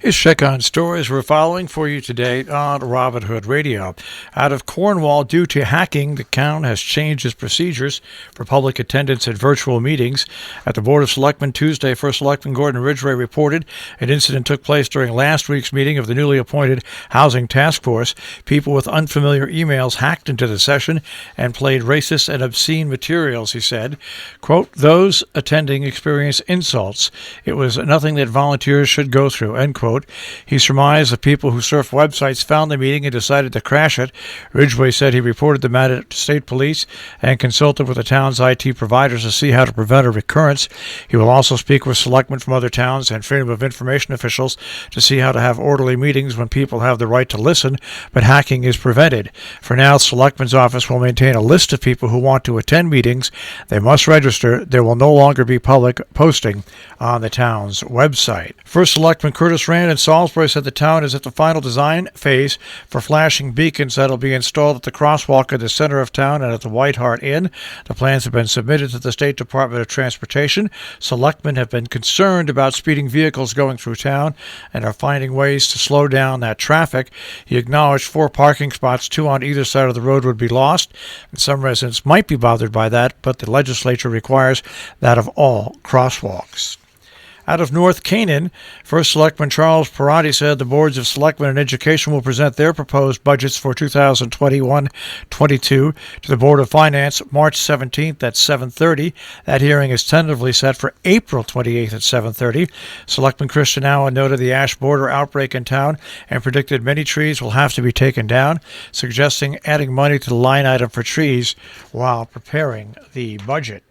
Here's check-on stories we're following for you today on Robin Hood Radio. Out of Cornwall, due to hacking, the town has changed its procedures for public attendance at virtual meetings. At the Board of Selectmen Tuesday, First Selectman Gordon Ridgway reported an incident took place during last week's meeting of the newly appointed Housing Task Force. People with unfamiliar emails hacked into the session and played racist and obscene materials, he said. Quote, "Those attending experienced insults. It was nothing that volunteers should go through," end quote. He surmised the people who surf websites found the meeting and decided to crash it. Ridgway said he reported the matter to state police and consulted with the town's IT providers to see how to prevent a recurrence. He will also speak with selectmen from other towns and Freedom of Information officials to see how to have orderly meetings when people have the right to listen, but hacking is prevented. For now, the Selectman's office will maintain a list of people who want to attend meetings. They must register. There will no longer be public posting on the town's website. First Selectman Curtis Rand in Salisbury said the town is at the final design phase for flashing beacons that will be installed at the crosswalk in the center of town and at the White Hart Inn. The plans have been submitted to the State Department of Transportation. Selectmen have been concerned about speeding vehicles going through town and are finding ways to slow down that traffic. He acknowledged 4 parking spots, 2 on either side of the road, would be lost, and some residents might be bothered by that, but the legislature requires that of all crosswalks. Out of North Canaan, First Selectman Charles Perotti said the boards of Selectmen and Education will present their proposed budgets for 2021-22 to the Board of Finance March 17th at 7:30. That hearing is tentatively set for April 28th at 7:30. Selectman Christian Allen noted the ash borer outbreak in town and predicted many trees will have to be taken down, suggesting adding money to the line item for trees while preparing the budget.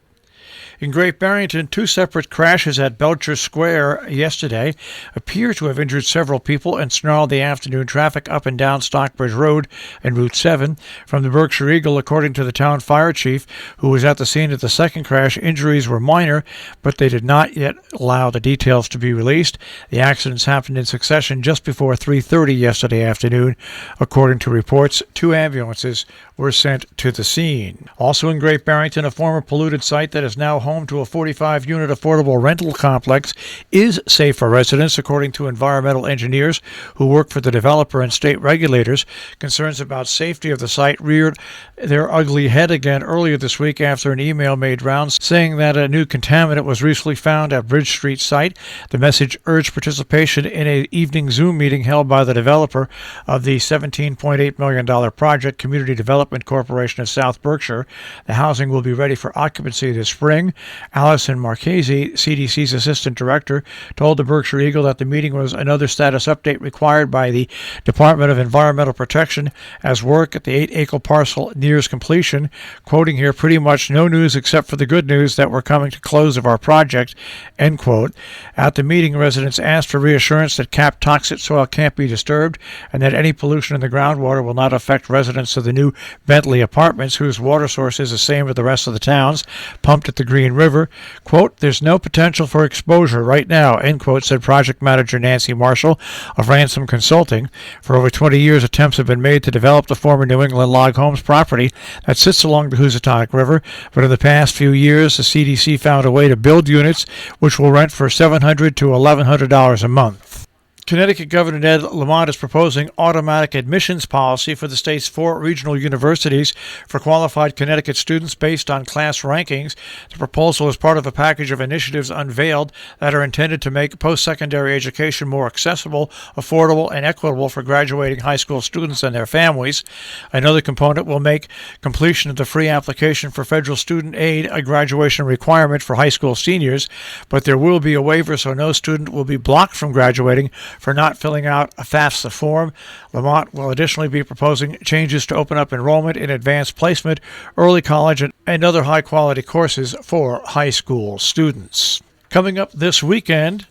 In Great Barrington, 2 separate crashes at Belcher Square yesterday appear to have injured several people and snarled the afternoon traffic up and down Stockbridge Road and Route 7. From the Berkshire Eagle, according to the town fire chief, who was at the scene of the second crash, injuries were minor, but they did not yet allow the details to be released. The accidents happened in succession just before 3:30 yesterday afternoon. According to reports, 2 ambulances were sent to the scene. Also in Great Barrington, a former polluted site that is now home to a 45-unit affordable rental complex is safe for residents, according to environmental engineers who work for the developer and state regulators. Concerns about safety of the site reared their ugly head again earlier this week after an email made rounds saying that a new contaminant was recently found at Bridge Street site. The message urged participation in an evening Zoom meeting held by the developer of the $17.8 million project, Community Development Corporation of South Berkshire. The housing will be ready for occupancy this spring. Allison Marchese, CDC's assistant director, told the Berkshire Eagle that the meeting was another status update required by the Department of Environmental Protection as work at the 8-acre parcel nears completion. Quoting here, "Pretty much no news except for the good news that we're coming to close of our project," end quote. At the meeting, residents asked for reassurance that capped toxic soil can't be disturbed and that any pollution in the groundwater will not affect residents of the new Bentley apartments, whose water source is the same as the rest of the town's, pumped at the Green River. Quote, "There's no potential for exposure right now," end quote, said project manager Nancy Marshall of Ransom Consulting. For over 20 years, attempts have been made to develop the former New England Log Homes property that sits along the Housatonic River, but in the past few years, the CDC found a way to build units which will rent for $700 to $1,100 a month. Connecticut Governor Ned Lamont is proposing automatic admissions policy for the state's 4 regional universities for qualified Connecticut students based on class rankings. The proposal is part of a package of initiatives unveiled that are intended to make post-secondary education more accessible, affordable, and equitable for graduating high school students and their families. Another component will make completion of the free application for federal student aid a graduation requirement for high school seniors, but there will be a waiver so no student will be blocked from graduating for not filling out a FAFSA form. Lamont will additionally be proposing changes to open up enrollment in advanced placement, early college, and other high-quality courses for high school students. Coming up this weekend,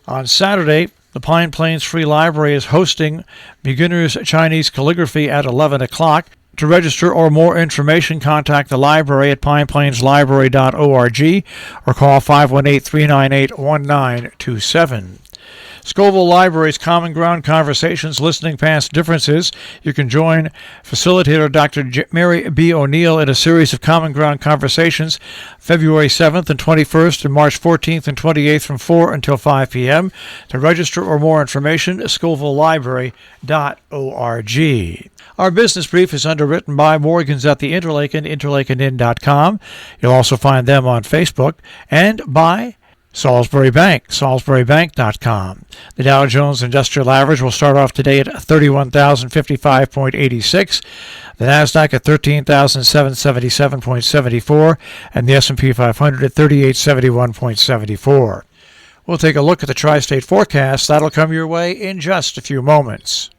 on Saturday, the Pine Plains Free Library is hosting Beginner's Chinese Calligraphy at 11 o'clock. To register or more information, contact the library at pineplainslibrary.org or call 518-398-1927. Scoville Library's Common Ground Conversations, Listening Past Differences. You can join facilitator Dr. Mary B. O'Neill in a series of Common Ground Conversations February 7th and 21st and March 14th and 28th from 4 until 5 p.m. To register or more information, scovillelibrary.org. Our business brief is underwritten by Morgans at the Interlaken, interlakenin.com. You'll also find them on Facebook, and by Salisbury Bank, salisburybank.com. The Dow Jones Industrial Average will start off today at 31,055.86, the Nasdaq at 13,777.74, and the S&P 500 at 3871.74. We'll take a look at the tri-state forecast. That'll come your way in just a few moments.